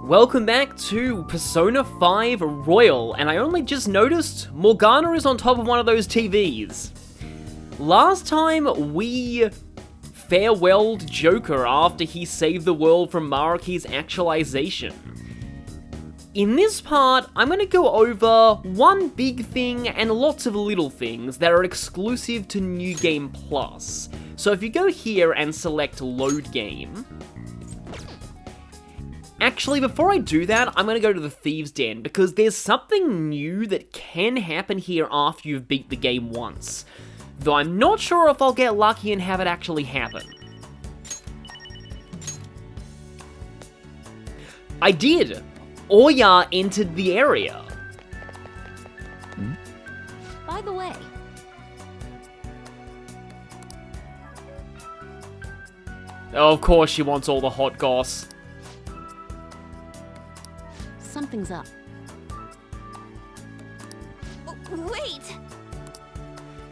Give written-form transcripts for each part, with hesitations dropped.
Welcome back to Persona 5 Royal, and I only just noticed Morgana is on top of one of those TVs. Last time we farewelled Joker after he saved the world from Maruki's actualization. In this part, I'm going to go over one big thing and lots of little things that are exclusive to New Game Plus. So if you go here and select Load Game... Actually, before I do that, I'm going to go to the Thieves' Den, because there's something new that can happen here after you've beat the game once. Though I'm not sure if I'll get lucky and have it actually happen. I did! Oya entered the area. By the way... Oh, of course she wants all the hot goss. Something's up. Wait!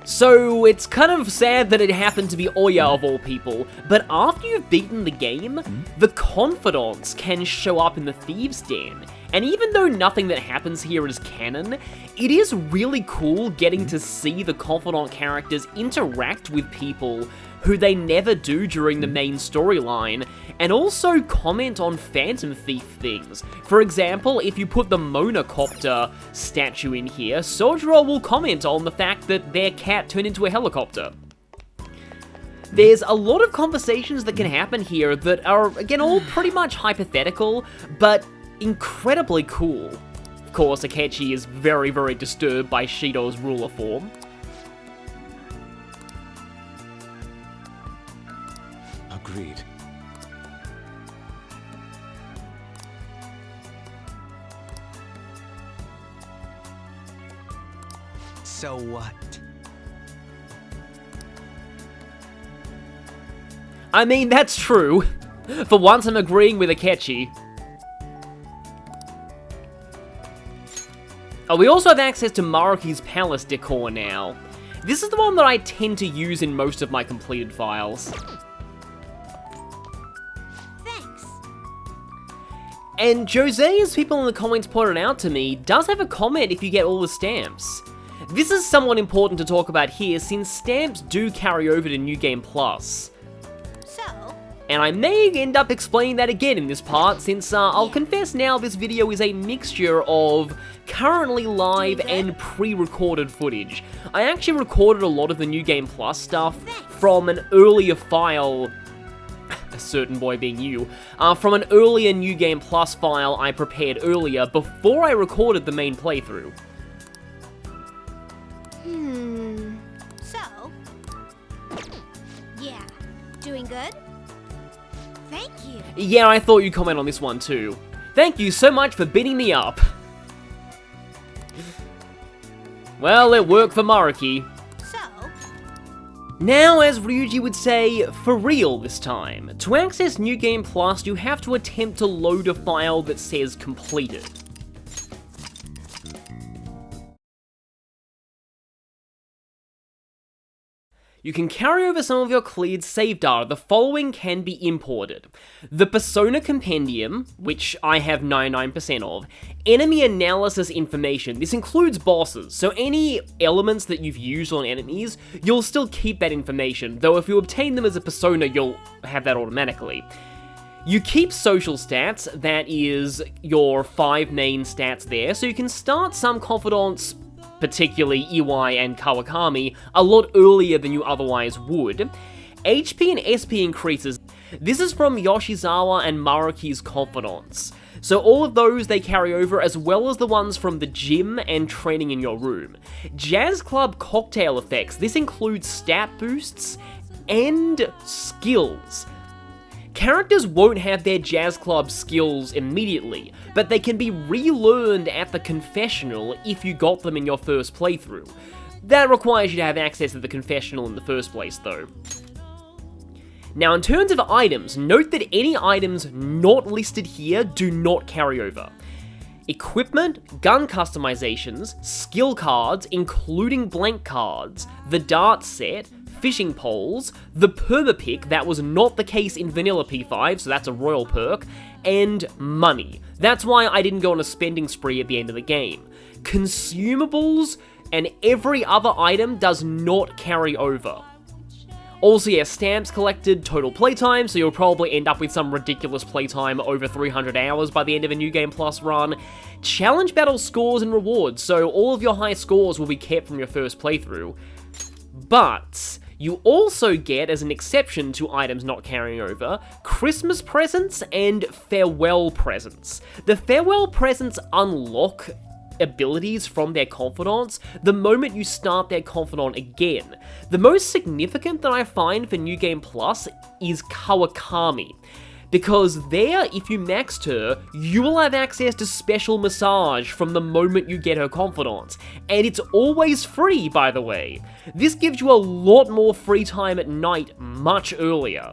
So, it's kind of sad that it happened to be Oya of all people, but after you've beaten the game, the Confidants can show up in the Thieves' Den. And even though nothing that happens here is canon, it is really cool getting to see the Confidant characters interact with people who they never do during the main storyline, and also comment on Phantom Thief things. For example, if you put the Monocopter statue in here, Sojiro will comment on the fact that their cat turned into a helicopter. There's a lot of conversations that can happen here that are, again, all pretty much hypothetical, but incredibly cool. Of course, Akechi is very, very disturbed by Shido's ruler form. Agreed. So what? I mean, that's true. For once I'm agreeing with Akechi. Oh, we also have access to Maruki's palace decor now. This is the one that I tend to use in most of my completed files. Thanks. And Jose, as people in the comments pointed out to me, does have a comment if you get all the stamps. This is somewhat important to talk about here, since stamps do carry over to New Game Plus. So? And I may end up explaining that again in this part, since I'll confess now this video is a mixture of currently live and pre-recorded footage. I actually recorded a lot of the New Game Plus stuff from an earlier file, a certain boy being you, from an earlier New Game Plus file I prepared earlier before I recorded the main playthrough. So? Yeah. Doing good? Thank you. Yeah, I thought you'd comment on this one too. Thank you so much for beating me up. Well, it worked for Maruki. So? Now, as Ryuji would say, for real this time. To access New Game Plus, you have to attempt to load a file that says completed. You can carry over some of your cleared save data. The following can be imported. The Persona Compendium, which I have 99% of, enemy analysis information. This includes bosses, so any elements that you've used on enemies, you'll still keep that information, though if you obtain them as a Persona, you'll have that automatically. You keep social stats, that is your 5 main stats there, so you can start some confidants, particularly Iwai and Kawakami, a lot earlier than you otherwise would. HP and SP increases. This is from Yoshizawa and Maruki's confidants. So all of those they carry over, as well as the ones from the gym and training in your room. Jazz Club cocktail effects. This includes stat boosts and skills. Characters won't have their Jazz Club skills immediately, but they can be relearned at the confessional if you got them in your first playthrough. That requires you to have access to the confessional in the first place, though. Now, in terms of items, note that any items not listed here do not carry over. Equipment, gun customizations, skill cards, including blank cards, the dart set, fishing poles, the permapick, that was not the case in vanilla P5, so that's a royal perk, and money. That's why I didn't go on a spending spree at the end of the game. Consumables and every other item does not carry over. Also, yeah, stamps collected, total playtime, so you'll probably end up with some ridiculous playtime over 300 hours by the end of a New Game Plus run. Challenge battle scores and rewards, so all of your high scores will be kept from your first playthrough. But you also get, as an exception to items not carrying over, Christmas presents and farewell presents. The farewell presents unlock abilities from their confidants the moment you start their confidant again. The most significant that I find for New Game Plus is Kawakami, because there, if you maxed her, you will have access to special massage from the moment you get her confidant, and it's always free, by the way. This gives you a lot more free time at night much earlier.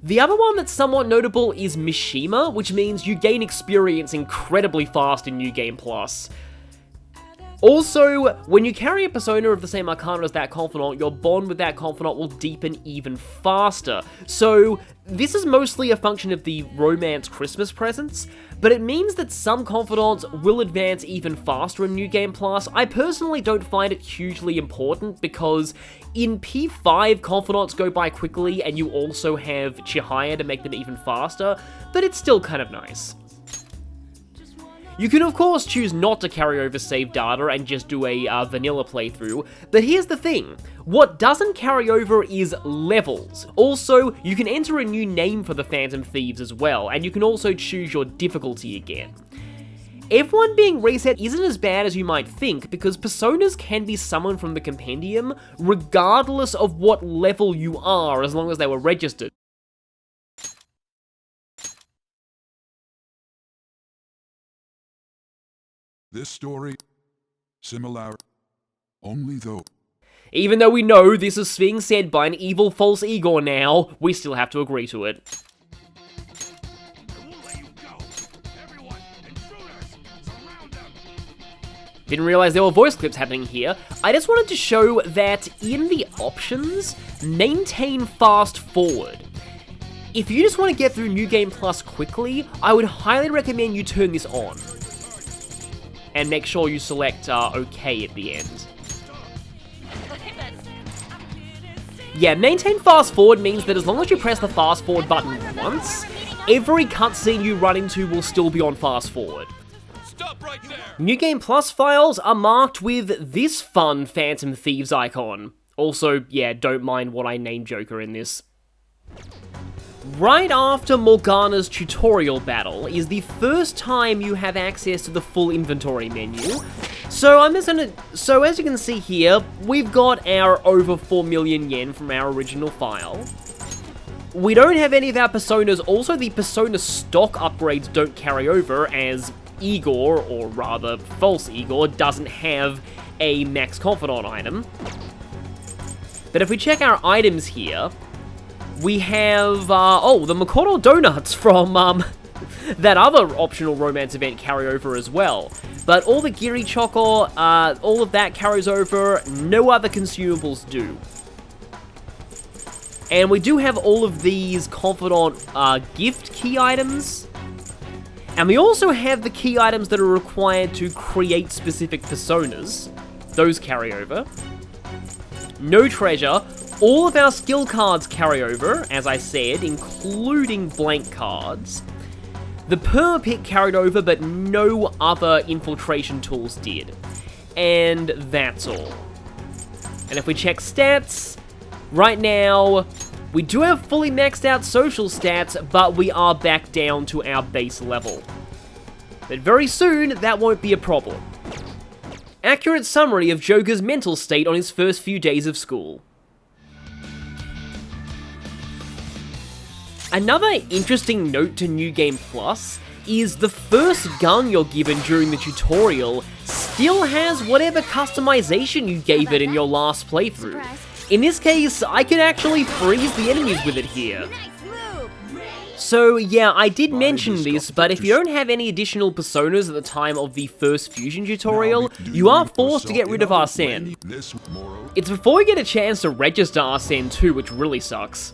The other one that's somewhat notable is Mishima, which means you gain experience incredibly fast in New Game Plus. Also, when you carry a persona of the same arcana as that confidant, your bond with that confidant will deepen even faster. So, this is mostly a function of the romance Christmas presents, but it means that some confidants will advance even faster in New Game Plus. I personally don't find it hugely important because in P5, confidants go by quickly and you also have Chihaya to make them even faster, but it's still kind of nice. You can of course choose not to carry over save data and just do a vanilla playthrough, but here's the thing, what doesn't carry over is levels. Also, you can enter a new name for the Phantom Thieves as well, and you can also choose your difficulty again. Everyone being reset isn't as bad as you might think, because personas can be summoned from the compendium regardless of what level you are, as long as they were registered. This story, similar, only though. Even though we know this is being said by an evil false Igor now, we still have to agree to it. Didn't realize there were voice clips happening here. I just wanted to show that in the options, maintain fast forward. If you just want to get through New Game Plus quickly, I would highly recommend you turn this on. And make sure you select OK at the end. Yeah, maintain fast forward means that as long as you press the fast forward button once, every cutscene you run into will still be on fast forward. Stop right there! New Game Plus files are marked with this fun Phantom Thieves icon. Also, yeah, don't mind what I named Joker in this. Right after Morgana's tutorial battle is the first time you have access to the full inventory menu. So as you can see here, we've got our over 4 million yen from our original file. We don't have any of our personas, also the persona stock upgrades don't carry over as Igor, or rather false Igor, doesn't have a max confidant item. But if we check our items here, we have, the Makoto Donuts from, that other optional romance event carry over as well. But all the Giri Choco, all of that carries over, no other consumables do. And we do have all of these confidant, gift key items. And we also have the key items that are required to create specific personas. Those carry over. No treasure. All of our skill cards carry over, as I said, including blank cards. The perma pick carried over, but no other infiltration tools did. And that's all. And if we check stats, right now, we do have fully maxed out social stats, but we are back down to our base level. But very soon, that won't be a problem. Accurate summary of Joker's mental state on his first few days of school. Another interesting note to New Game Plus is the first gun you're given during the tutorial still has whatever customization you gave it in your last playthrough. In this case, I can actually freeze the enemies with it here. So yeah, I did mention this, but if you don't have any additional personas at the time of the first fusion tutorial, you are forced to get rid of Arsene. It's before you get a chance to register Arsene too, which really sucks.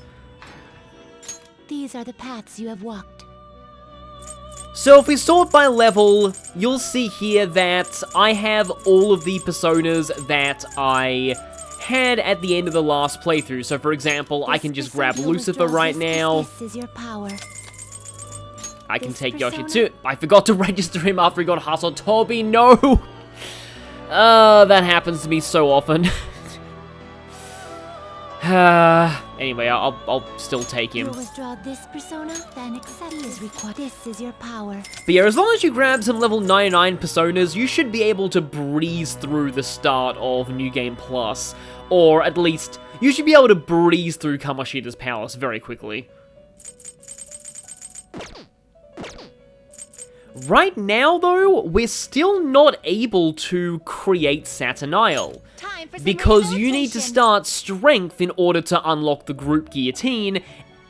These are the paths you have walked. So if we sort by level, you'll see here that I have all of the personas that I had at the end of the last playthrough. So for example, I can just grab Lucifer right now. This is your power. I can This take persona- Yoshi too. I forgot to register him after he got hustled. Toby, no! That happens to me so often. Anyway, I'll still take him. You'll withdraw this persona, then accept is required. This is your power. But yeah, as long as you grab some level 99 personas, you should be able to breeze through the start of New Game Plus. Or at least, you should be able to breeze through Kamoshida's Palace very quickly. Right now, though, we're still not able to create Satanael, Time for some because you need to rehabilitation. start Strength in order to unlock the group guillotine,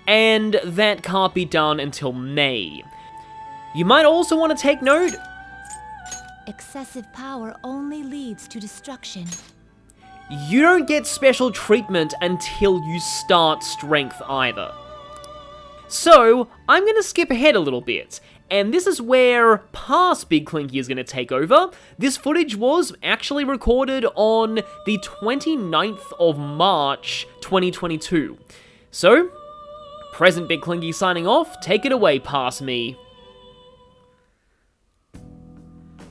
and that can't be done until May. You might also want to take note, Excessive power only leads to destruction. you don't get special treatment until you start Strength either. So, I'm going to skip ahead a little bit, and this is where past Big Clinky is going to take over. This footage was actually recorded on the 29th of March, 2022. So, present Big Clinky signing off, take it away, past me.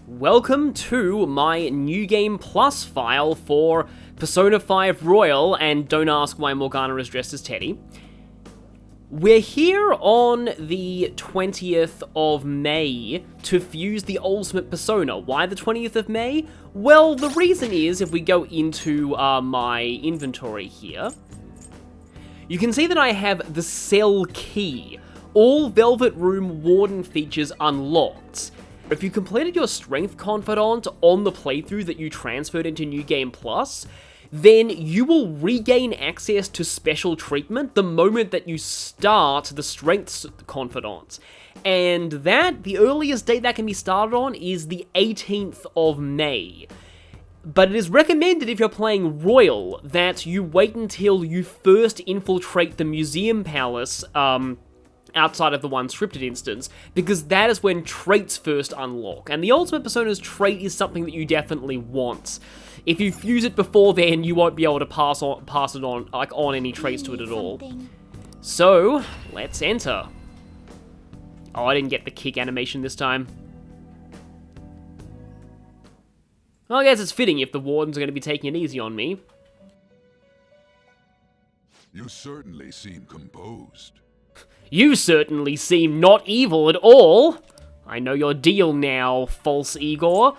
Welcome to my New Game Plus file for Persona 5 Royal, and don't ask why Morgana is dressed as Teddy. We're here on the 20th of May to fuse the ultimate persona. Why the 20th of May? Well, the reason is, if we go into my inventory here, you can see that I have the cell key. All Velvet Room Warden features unlocked. If you completed your Strength Confidant on the playthrough that you transferred into New Game Plus, then you will regain access to special treatment the moment that you start the Strength Confidant. And that, the earliest date that can be started on is the 18th of May. But it is recommended, if you're playing Royal, that you wait until you first infiltrate the Museum Palace, outside of the one scripted instance, because that is when traits first unlock. And the Ultimate Persona's trait is something that you definitely want. If you fuse it before then, you won't be able to pass it on, like, on any traits to it at all. Something. So, let's enter. Oh, I didn't get the kick animation this time. Well, I guess it's fitting if the wardens are going to be taking it easy on me. You certainly seem composed. You certainly seem not evil at all. I know your deal now, false Igor.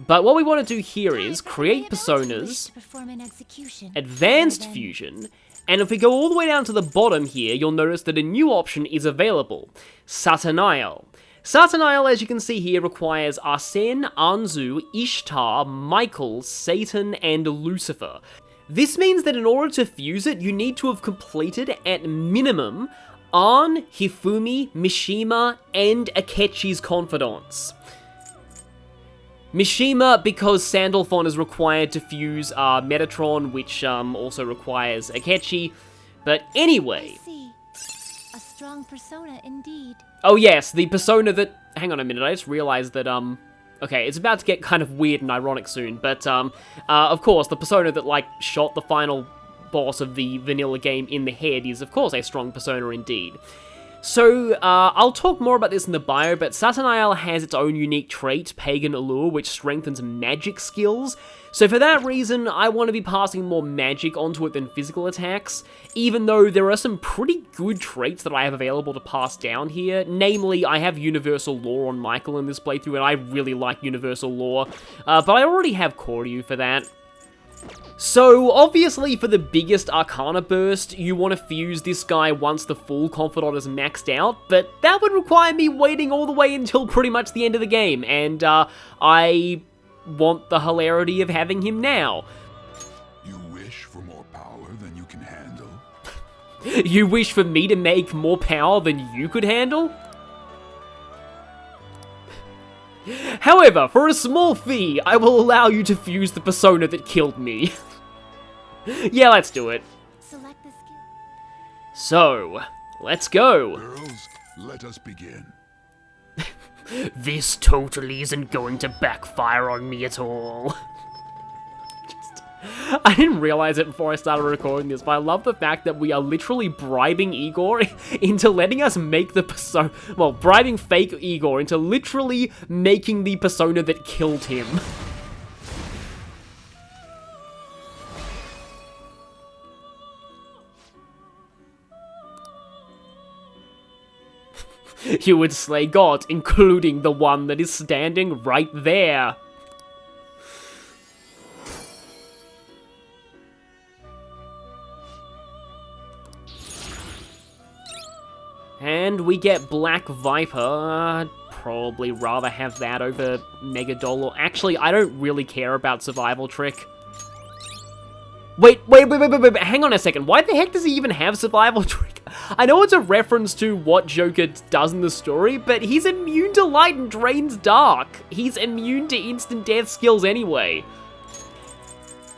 But what we want to do here is create personas, Perform an execution. advanced Rather than- fusion, and if we go all the way down to the bottom here, you'll notice that a new option is available, Satanael. Satanael, as you can see here, requires Arsene, Anzu, Ishtar, Michael, Satan, and Lucifer. This means that in order to fuse it, you need to have completed, at minimum, An, Hifumi, Mishima, and Akechi's Confidants. Mishima, because Sandalphon is required to fuse Metatron, which also requires Akechi. But anyway... I see. A strong persona indeed. Oh yes, the persona that... Hang on a minute, I just realized that, okay, it's about to get kind of weird and ironic soon, but, of course, the persona that, like, shot the final boss of the vanilla game in the head is, of course, a strong persona indeed. So, I'll talk more about this in the bio, but Satanael has its own unique trait, Pagan Allure, which strengthens magic skills. So for that reason, I want to be passing more magic onto it than physical attacks, even though there are some pretty good traits that I have available to pass down here. Namely, I have Universal Law on Michael in this playthrough, and I really like Universal Law, but I already have Koryu for that. So, obviously, for the biggest Arcana burst, you want to fuse this guy once the full Confidant is maxed out, but that would require me waiting all the way until pretty much the end of the game, and I want the hilarity of having him now. You wish for more power than you can handle? You wish for me to make more power than you could handle? However, for a small fee, I will allow you to fuse the persona that killed me. Yeah, let's do it. Select the skill. So, let's go. Girls, let us begin. This totally isn't going to backfire on me at all. I didn't realize it before I started recording this, but I love the fact that we are literally bribing Igor into letting us make the persona. Well, bribing fake Igor into literally making the persona that killed him. You would slay gods, including the one that is standing right there. And we get Black Viper. I'd probably rather have that over Megadoll. Actually, I don't really care about Survival Trick. Wait, hang on a second. Why the heck does he even have Survival Trick? I know it's a reference to what Joker does in the story, but he's immune to light and drains dark. He's immune to instant death skills anyway.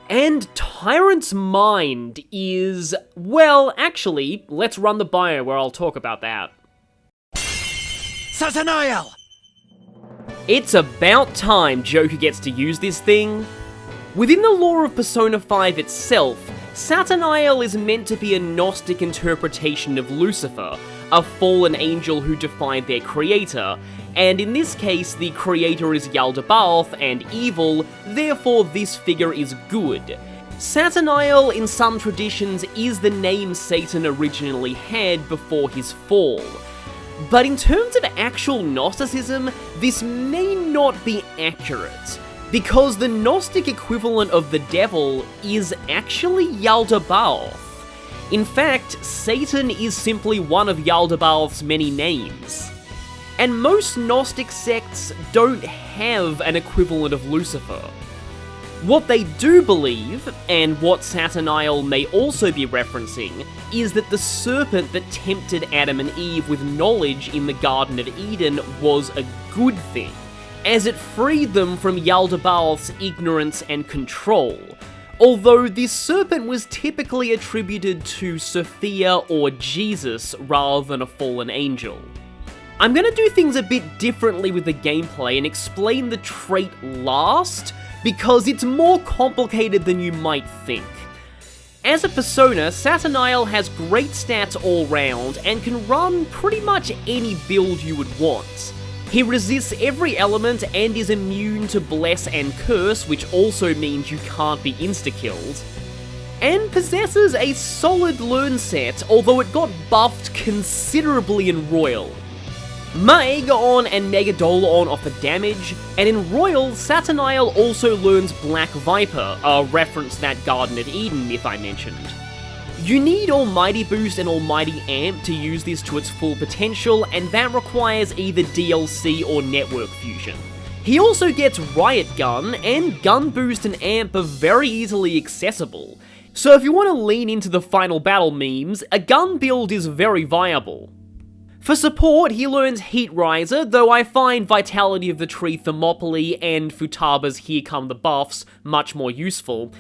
And Tyrant's Mind is, well, actually, let's run the bio where I'll talk about that. Satanael! It's about time Joker gets to use this thing. Within the lore of Persona 5 itself, Satanael is meant to be a Gnostic interpretation of Lucifer, a fallen angel who defied their creator, and in this case, the creator is Yaldabaoth and evil, therefore this figure is good. Satanael, in some traditions, is the name Satan originally had before his fall. But in terms of actual Gnosticism, this may not be accurate, because the Gnostic equivalent of the devil is actually Yaldabaoth. In fact, Satan is simply one of Yaldabaoth's many names. And most Gnostic sects don't have an equivalent of Lucifer. What they do believe, and what Satanael may also be referencing, is that the serpent that tempted Adam and Eve with knowledge in the Garden of Eden was a good thing, as it freed them from Yaldabaoth's ignorance and control, although this serpent was typically attributed to Sophia or Jesus rather than a fallen angel. I'm gonna do things a bit differently with the gameplay and explain the trait last, because it's more complicated than you might think. As a persona, Satanael has great stats all round and can run pretty much any build you would want. He resists every element and is immune to Bless and Curse, which also means you can't be insta-killed, and possesses a solid learn set, although it got buffed considerably in Royal. Maegaon and Megadoll offer damage, and in Royal, Satanael also learns Black Viper, a reference to that Garden of Eden myth I mentioned. You need Almighty Boost and Almighty Amp to use this to its full potential, and that requires either DLC or Network Fusion. He also gets Riot Gun, and Gun Boost and Amp are very easily accessible, so if you want to lean into the final battle memes, a gun build is very viable. For support, he learns Heat Riser, though I find Vitality of the Tree Thermopylae and Futaba's Here Come the Buffs much more useful.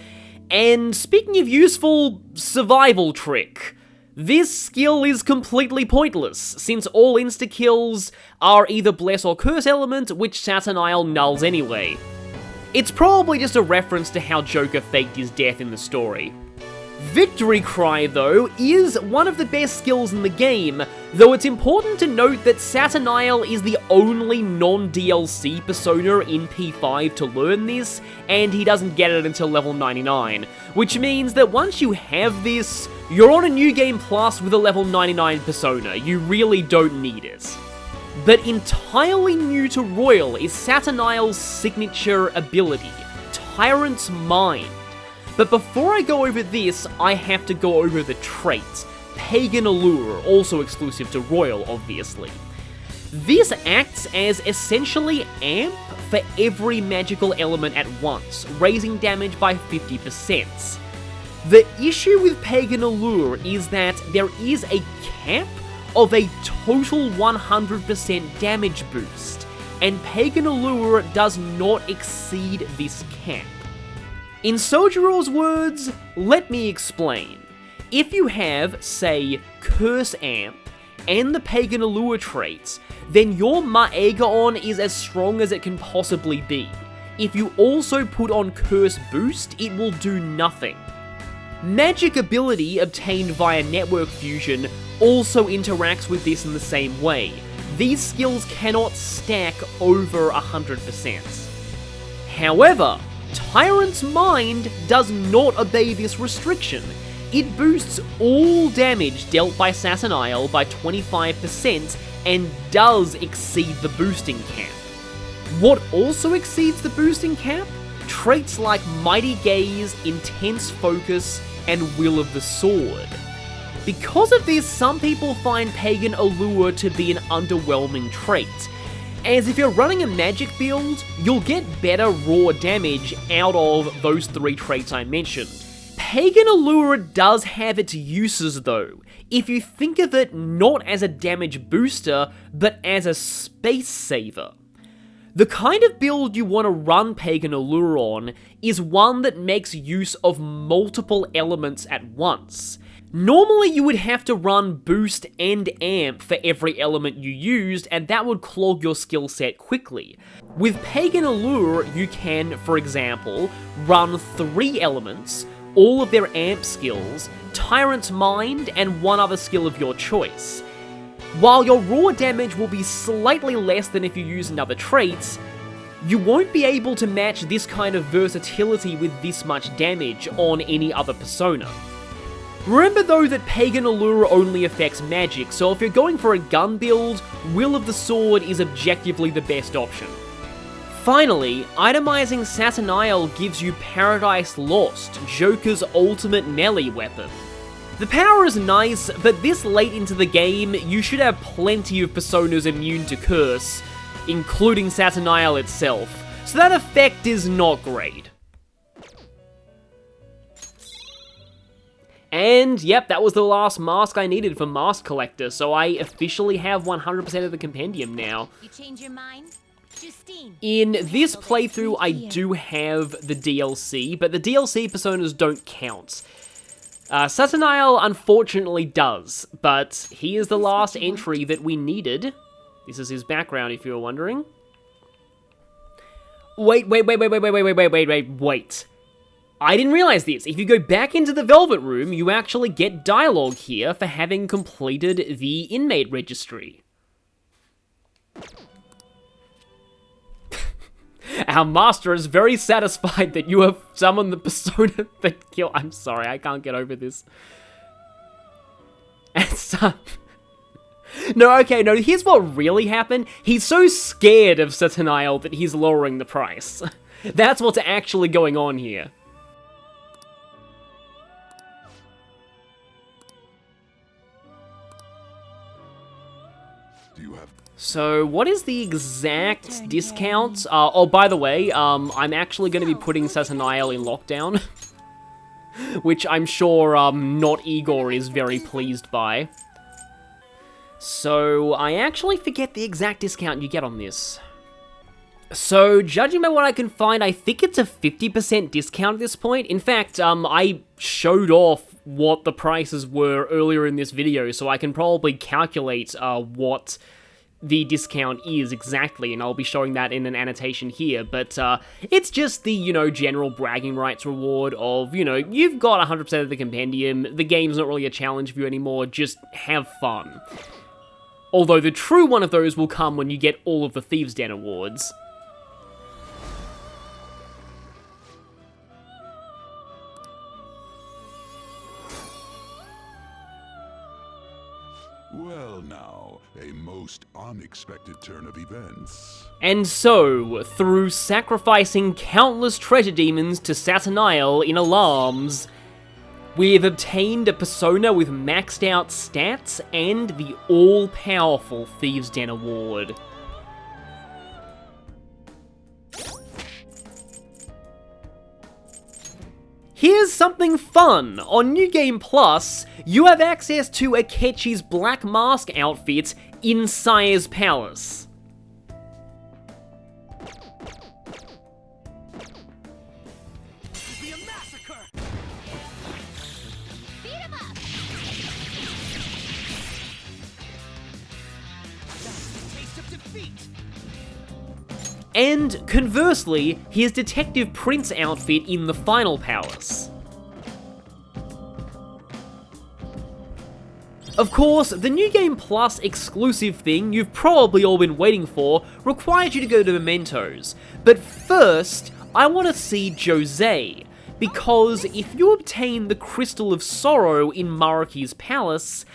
And speaking of useful, Survival Trick. This skill is completely pointless, since all insta-kills are either Bless or Curse element, which Satanael nulls anyway. It's probably just a reference to how Joker faked his death in the story. Victory Cry, though, is one of the best skills in the game, though it's important to note that Satanael is the only non-DLC persona in P5 to learn this, and he doesn't get it until level 99, which means that once you have this, you're on a New Game Plus with a level 99 persona. You really don't need it. But entirely new to Royal is Satanael's signature ability, Tyrant's Mind. But before I go over this, I have to go over the traits. Pagan Allure, also exclusive to Royal, obviously. This acts as essentially AMP for every magical element at once, raising damage by 50%. The issue with Pagan Allure is that there is a cap of a total 100% damage boost, and Pagan Allure does not exceed this cap. In Sojiro's words, let me explain. If you have, say, Curse Amp, and the Pagan Allure traits, then your Maegaon is as strong as it can possibly be. If you also put on Curse Boost, it will do nothing. Magic ability obtained via Network Fusion also interacts with this in the same way. These skills cannot stack over 100%. However, Tyrant's Mind does not obey this restriction. It boosts all damage dealt by Satanael by 25% and does exceed the boosting cap. What also exceeds the boosting cap? Traits like Mighty Gaze, Intense Focus, and Will of the Sword. Because of this, some people find Pagan Allure to be an underwhelming trait, as if you're running a magic build, you'll get better raw damage out of those 3 traits I mentioned. Pagan Allure does have its uses though, if you think of it not as a damage booster, but as a space saver. The kind of build you want to run Pagan Allure on is one that makes use of multiple elements at once. Normally you would have to run Boost and Amp for every element you used, and that would clog your skill set quickly. With Pagan Allure, you can, for example, run 3 elements, all of their Amp skills, Tyrant's Mind, and one other skill of your choice. While your raw damage will be slightly less than if you use another trait, you won't be able to match this kind of versatility with this much damage on any other persona. Remember though that Pagan Allure only affects magic, so if you're going for a gun build, Will of the Sword is objectively the best option. Finally, itemizing Satanael gives you Paradise Lost, Joker's ultimate melee weapon. The power is nice, but this late into the game, you should have plenty of personas immune to Curse, including Satanael itself, so that effect is not great. And yep, that was the last mask I needed for Mask Collector, so I officially have 100% of the compendium now. You change your mind? Justine. In this playthrough, I do have the DLC, but the DLC personas don't count. Satanael unfortunately does, but he is the last entry that we needed. This is his background, if you were wondering. Wait. I didn't realize this. If you go back into the Velvet Room, you actually get dialogue here for having completed the inmate registry. Our master is very satisfied that you have summoned the persona that kill. I'm sorry, I can't get over this. And no, here's what really happened. He's so scared of Satanael that he's lowering the price. That's what's actually going on here. So, what is the exact discount? Oh, by the way, I'm actually going to be putting Satanael in lockdown. Which I'm sure, not Igor is very pleased by. So, I actually forget the exact discount you get on this. So, judging by what I can find, I think it's a 50% discount at this point. In fact, I showed off what the prices were earlier in this video, so I can probably calculate, what the discount is exactly, and I'll be showing that in an annotation here, but it's just the, general bragging rights reward of, you've got 100% of the compendium, the game's not really a challenge for you anymore, just have fun. Although the true one of those will come when you get all of the Thieves' Den awards. Well now, a most unexpected turn of events. And so, through sacrificing countless treasure demons to Satanael in alarms, we've obtained a persona with maxed out stats and the all-powerful Thieves' Den award. Here's something fun! On New Game Plus, you have access to Akechi's Black Mask outfit in Sire's Palace. Be a massacre! Beat him up! feet. And conversely, his Detective Prince outfit in the final palace. Of course, the New Game Plus exclusive thing you've probably all been waiting for requires you to go to Mementos. But first, I want to see Jose, because if you obtain the Crystal of Sorrow in Maraki's palace,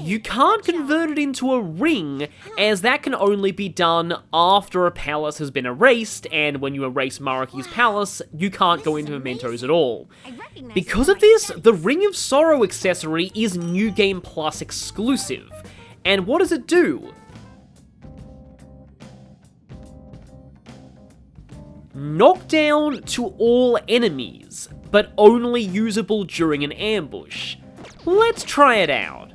you can't convert it into a ring, as that can only be done after a palace has been erased, and when you erase Maraki's palace, you can't go into Mementos at all. Because of this, the Ring of Sorrow accessory is New Game Plus exclusive. And what does it do? Knockdown to all enemies, but only usable during an ambush. Let's try it out.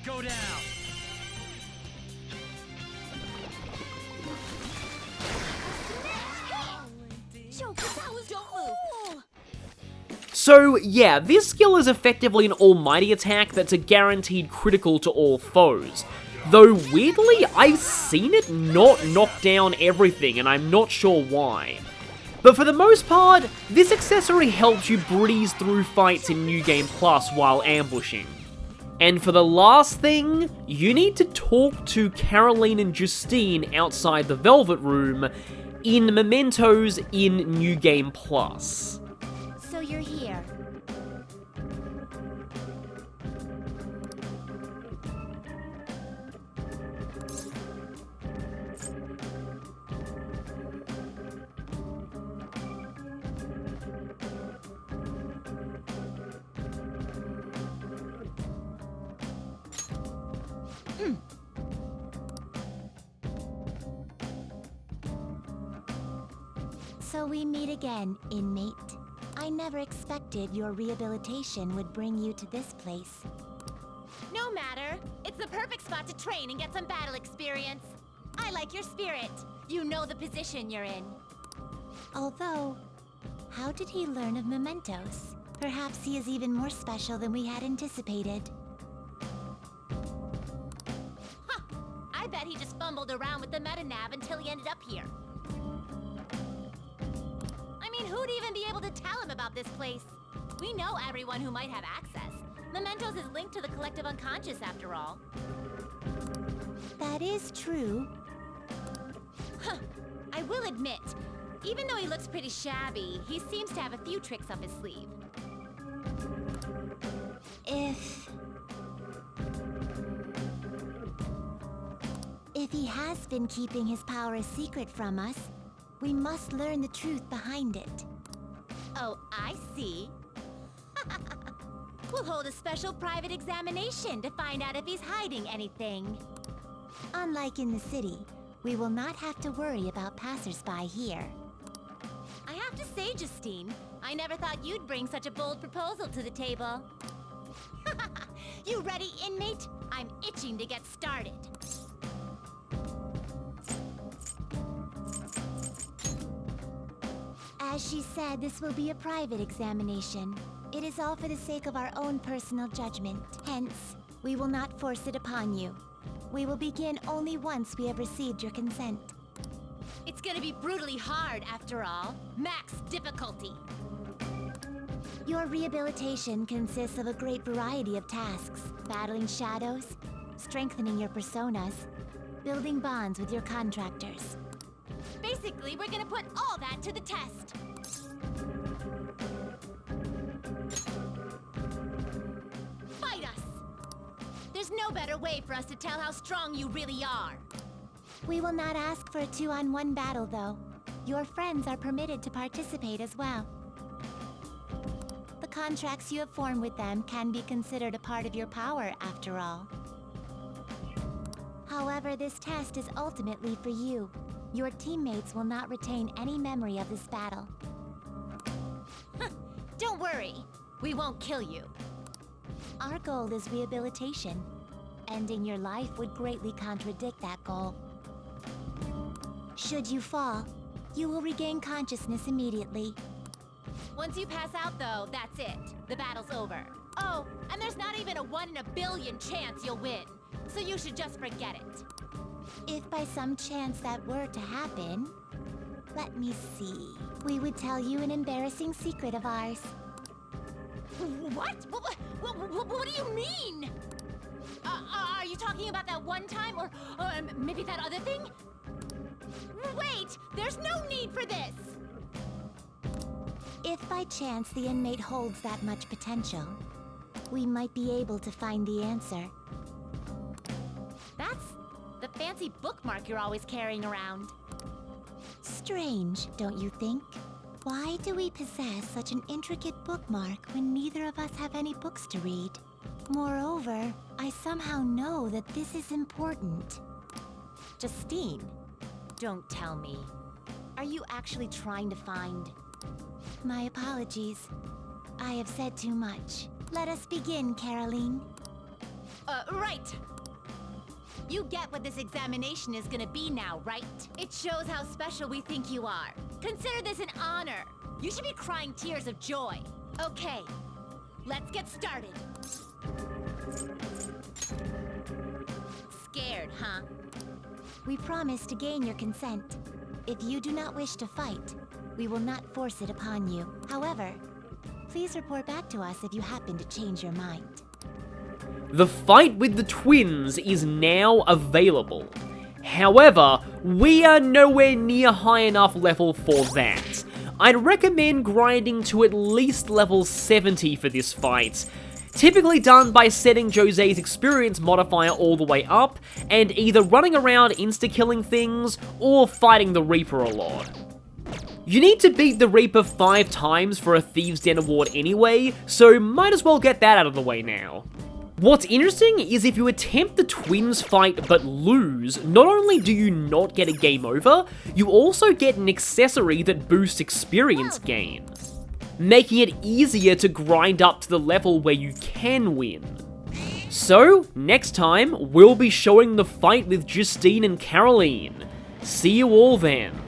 Go down. So yeah, this skill is effectively an almighty attack that's a guaranteed critical to all foes. Though weirdly, I've seen it not knock down everything, and I'm not sure why. But for the most part, this accessory helps you breeze through fights in New Game Plus while ambushing. And for the last thing, you need to talk to Caroline and Justine outside the Velvet Room in Mementos in New Game Plus. So you're here. So we meet again, inmate. I never expected your rehabilitation would bring you to this place. No matter. It's the perfect spot to train and get some battle experience. I like your spirit. You know the position you're in. Although, how did he learn of mementos? Perhaps he is even more special than we had anticipated. Huh. I bet he just fumbled around with the metanav until he ended up here. I mean, who'd even be able to tell him about this place? We know everyone who might have access. Mementos is linked to the collective unconscious, after all. That is true. Huh. I will admit, even though he looks pretty shabby, he seems to have a few tricks up his sleeve. If he has been keeping his power a secret from us, we must learn the truth behind it. Oh, I see. We'll hold a special private examination to find out if he's hiding anything. Unlike in the city, we will not have to worry about passersby here. I have to say, Justine, I never thought you'd bring such a bold proposal to the table. You ready, inmate? I'm itching to get started. As she said, this will be a private examination. It is all for the sake of our own personal judgment. Hence, we will not force it upon you. We will begin only once we have received your consent. It's gonna be brutally hard, after all. Max difficulty. Your rehabilitation consists of a great variety of tasks. Battling shadows, strengthening your personas, building bonds with your contractors. Basically, we're gonna put all that to the test. Fight us! There's no better way for us to tell how strong you really are. We will not ask for a 2-on-1 battle, though. Your friends are permitted to participate as well. The contracts you have formed with them can be considered a part of your power, after all. However, this test is ultimately for you. Your teammates will not retain any memory of this battle. Don't worry, we won't kill you. Our goal is rehabilitation. Ending your life would greatly contradict that goal. Should you fall, you will regain consciousness immediately. Once you pass out, though, that's it. The battle's over. Oh, and there's not even a 1 in a billion chance you'll win. So you should just forget it. If by some chance that were to happen, let me see. We would tell you an embarrassing secret of ours. What? What do you mean? Are you talking about that one time, or maybe that other thing? Wait, there's no need for this! If by chance the inmate holds that much potential, we might be able to find the answer. That's the fancy bookmark you're always carrying around. Strange, don't you think? Why do we possess such an intricate bookmark when neither of us have any books to read? Moreover, I somehow know that this is important. Justine, don't tell me. Are you actually trying to find... My apologies. I have said too much. Let us begin, Caroline. Right. You get what this examination is gonna be now, right? It shows how special we think you are. Consider this an honor. You should be crying tears of joy. Okay, let's get started. Scared, huh? We promise to gain your consent. If you do not wish to fight, we will not force it upon you. However, please report back to us if you happen to change your mind. The fight with the twins is now available. However, we are nowhere near high enough level for that. I'd recommend grinding to at least level 70 for this fight. Typically done by setting Jose's experience modifier all the way up, and either running around insta-killing things, or fighting the Reaper a lot. You need to beat the Reaper 5 times for a Thieves' Den award anyway, so might as well get that out of the way now. What's interesting is if you attempt the twins fight but lose, not only do you not get a game over, you also get an accessory that boosts experience gain, making it easier to grind up to the level where you can win. So, next time, we'll be showing the fight with Justine and Caroline. See you all then.